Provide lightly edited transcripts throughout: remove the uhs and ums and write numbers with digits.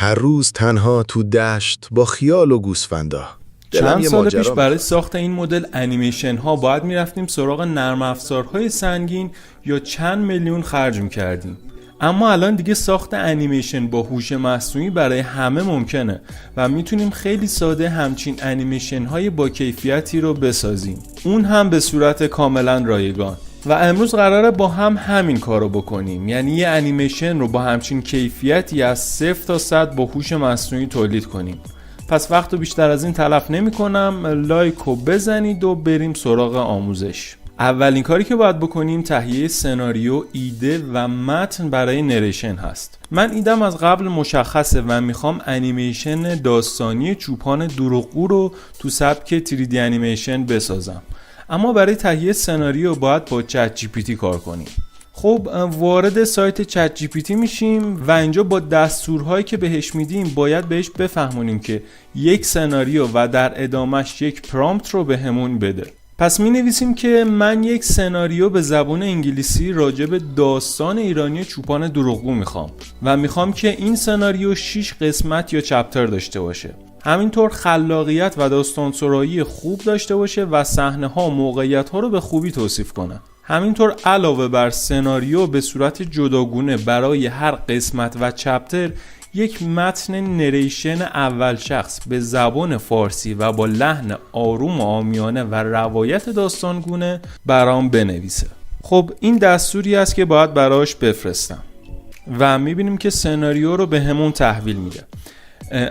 هر روز تنها تو دشت با خیال و گوسفندا. چند سال پیش برای ساخت این مدل انیمیشن ها باید میرفتیم سراغ نرم افزارهای سنگین یا چند میلیون خرج میکردیم. اما الان دیگه ساخت انیمیشن با هوش مصنوعی برای همه ممکنه و میتونیم خیلی ساده همچین انیمیشن های با کیفیتی رو بسازیم، اون هم به صورت کاملا رایگان. و امروز قراره با هم همین کارو بکنیم، یعنی یه انیمیشن رو با همچین کیفیتی از 0 تا 100 با هوش مصنوعی تولید کنیم. پس وقت رو بیشتر از این تلف نمی کنم، لایک رو بزنید و بریم سراغ آموزش. اولین کاری که باید بکنیم تهیه سناریو، ایده و متن برای نریشن هست. من ایدم از قبل مشخصه و میخوام انیمیشن داستانی چوپان دروغگو رو تو سبک 3D انیمیشن بسازم. اما برای تهیه سناریو باید با چت جی پی تی کار کنیم. خب وارد سایت چت جی پی تی میشیم و اینجا با دستورهایی که بهش میدیم باید بهش بفهمونیم که یک سناریو و در ادامش یک پرامپت رو بهمون بده. پس می نویسیم که من یک سناریو به زبان انگلیسی راجع به داستان ایرانی چوپان دروغگو میخوام و میخوام که این سناریو 6 قسمت یا چپتر داشته باشه. همینطور خلاقیت و داستانسرایی خوب داشته باشه و صحنه ها و موقعیت ها رو به خوبی توصیف کنه. همینطور علاوه بر سناریو به صورت جداگونه برای هر قسمت و چپتر یک متن نریشن اول شخص به زبان فارسی و با لحن آروم و عامیانه و روایت داستانگونه برام بنویسه. خب این دستوری است که باید براش بفرستم و میبینیم که سناریو رو به همون تحویل میده.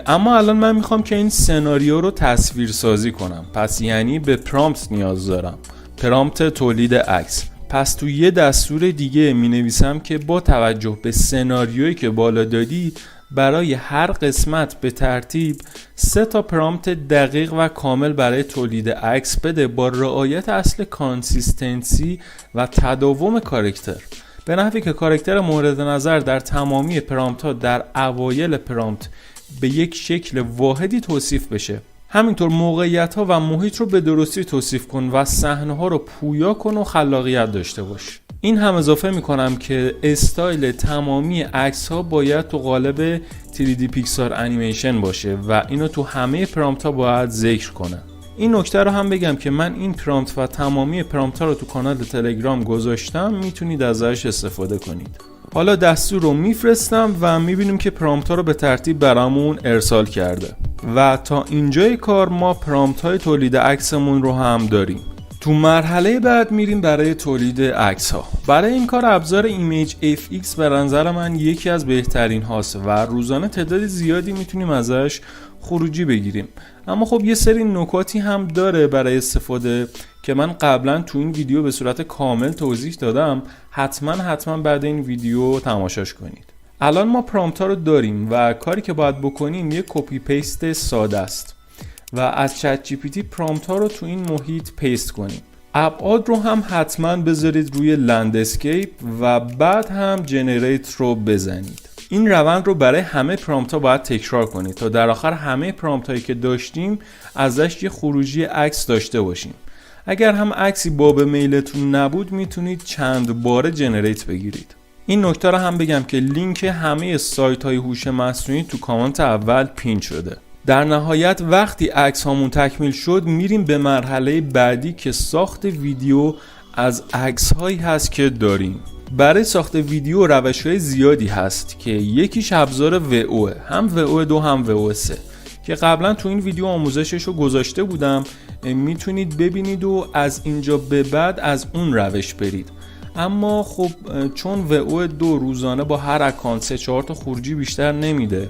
اما الان من میخوام که این سناریو رو تصویر سازی کنم، پس یعنی به پرامپت نیاز دارم، پرامپت تولید عکس. پس تو یه دستور دیگه می نویسم که با توجه به سناریویی که بالا دادی برای هر قسمت به ترتیب 3 تا پرامپت دقیق و کامل برای تولید عکس بده با رعایت اصل کانسیستنسی و تداوم کاراکتر، به نحوی که کاراکتر مورد نظر در تمامی پرامپت ها در اوایل پرامپت به یک شکل واحدی توصیف بشه. همینطور موقعیت ها و محیط رو به درستی توصیف کن و صحنه ها رو پویا کن و خلاقیت داشته باش. این هم اضافه میکنم که استایل تمامی عکس ها باید تو قالب 3D پیکسار انیمیشن باشه و اینو تو همه پرامپت ها باید ذکر کنه. این نکته رو هم بگم که من این پرامپت و تمامی پرامپت ها رو تو کانال تلگرام گذاشتم، میتونید ازش استفاده کنید. حالا دستور رو میفرستم و میبینیم که پرامپت ها رو به ترتیب برامون ارسال کرده و تا اینجای کار ما پرامپت های تولید عکسمون رو هم داریم. تو مرحله بعد میریم برای تولید عکس ها. برای این کار ابزار ایمیج FX به نظر من یکی از بهترین هاست و روزانه تعداد زیادی میتونیم ازش خروجی بگیریم. اما خب یه سری نکاتی هم داره برای استفاده که من قبلا تو این ویدیو به صورت کامل توضیح دادم. حتما بعد این ویدیو تماشاش کنید. الان ما پرامپت ها رو داریم و کاری که باید بکنیم یه کپی پیست ساده است و از چت جی پی تی پرامپت ها رو تو این محیط پیست کنیم. ابعاد رو هم حتما بذارید روی لندسکیپ و بعد هم جنریت رو بزنید. این روند رو برای همه پرامپت ها باید تکرار کنید تا در آخر همه پرامپت هایی که داشتیم ازش یه خروجی عکس داشته باشیم. اگر هم عکسی باب میلتون نبود میتونید چند باره جنریت بگیرید. این نکته رو هم بگم که لینک همه سایت های هوش مصنوعی تو کامنت اول پین شده. در نهایت وقتی عکس هامون تکمیل شد میریم به مرحله بعدی که ساخت ویدیو از عکس هایی هست که داریم. برای ساخت ویدیو روش های زیادی هست که یکیش ابزار VO، هم VO2 هم VO3 که قبلا تو این ویدیو آموزشش رو گذاشته بودم، میتونید ببینید و از اینجا به بعد از اون روش برید. اما خب چون VO2 روزانه با هر اکانت 3-4 تا خروجی بیشتر نمیده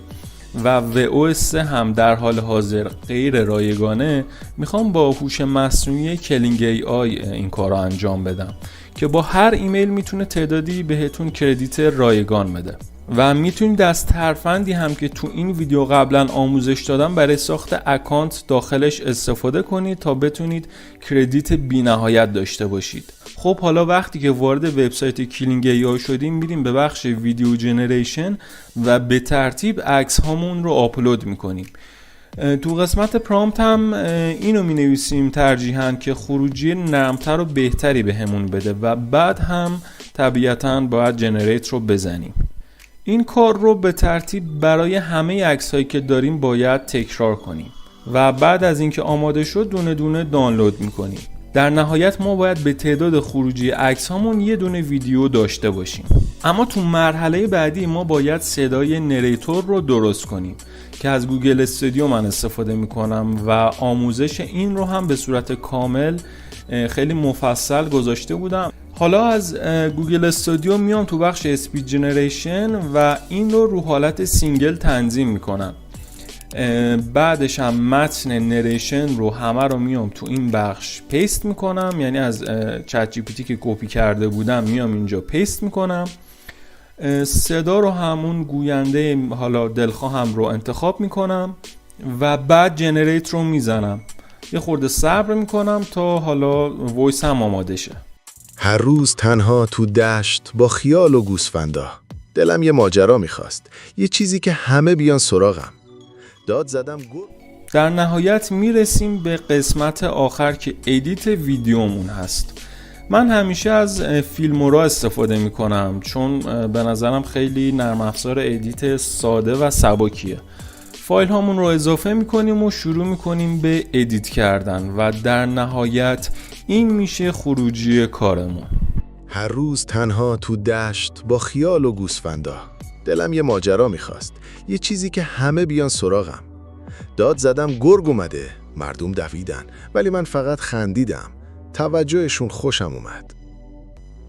و VO3 هم در حال حاضر غیر رایگانه، میخوام با هوش مصنوعی کلینگ ای آی این کار رو انجام بدم که با هر ایمیل میتونه تعدادی بهتون کردیت رایگان بده و میتونید از ترفندی هم که تو این ویدیو قبلا آموزش دادم برای ساخت اکانت داخلش استفاده کنید تا بتونید کردیت بی نهایت داشته باشید. خب حالا وقتی که وارد وبسایت کلینگ ای آی شدیم میریم به بخش ویدیو جنریشن و به ترتیب عکس هامون رو آپلود میکنیم. تو قسمت پرامپت هم اینو می نویسیم ترجیحاً که خروجی نرمتر و بهتری به همون بده و بعد هم طبیعتاً باید جنریت رو بزنیم. این کار رو به ترتیب برای همه عکس‌هایی که داریم باید تکرار کنیم و بعد از اینکه آماده شد دونه دونه دانلود می‌کنیم. در نهایت ما باید به تعداد خروجی عکس هامون یه دونه ویدیو داشته باشیم. اما تو مرحله بعدی ما باید صدای نریتور رو درست کنیم که از گوگل استودیو من استفاده میکنم و آموزش این رو هم به صورت کامل خیلی مفصل گذاشته بودم. حالا از گوگل استودیو میام تو بخش اسپید جنریشن و این رو حالت سینگل تنظیم میکنم. بعدش هم متن نریشن رو همه رو میام تو این بخش پیست میکنم، یعنی از چت جی پی تی که کپی کرده بودم میام اینجا پیست میکنم. صدا رو همون گوینده حالا دلخواهم رو انتخاب میکنم و بعد جنریت رو میزنم. یه خورده صبر میکنم تا حالا وایس هم آماده شه. هر روز تنها تو دشت با خیال و گوسفندا. دلم یه ماجرا میخواست، یه چیزی که همه بیان سراغم. داد زدم در نهایت میرسیم به قسمت آخر که ادیت ویدیومون هست. من همیشه از فیلمورا استفاده میکنم چون به نظرم خیلی نرم افزار ادیت ساده و سبکیه. فایل هامون رو اضافه میکنیم و شروع میکنیم به ادیت کردن و در نهایت این میشه خروجی کارمون. هر روز تنها تو دشت با خیال و گوسفندا. دلم یه ماجرا میخواست، یه چیزی که همه بیان سراغم. داد زدم گرگ اومده، مردم دویدن ولی من فقط خندیدم. توجهشون خوشم اومد.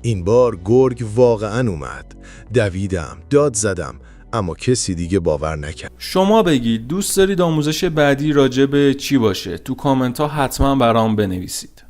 این بار گرگ واقعا اومد. دویدم، داد زدم، اما کسی دیگه باور نکرد. شما بگید دوست دارید آموزش بعدی راجع به چی باشه؟ تو کامنت ها حتما برام بنویسید.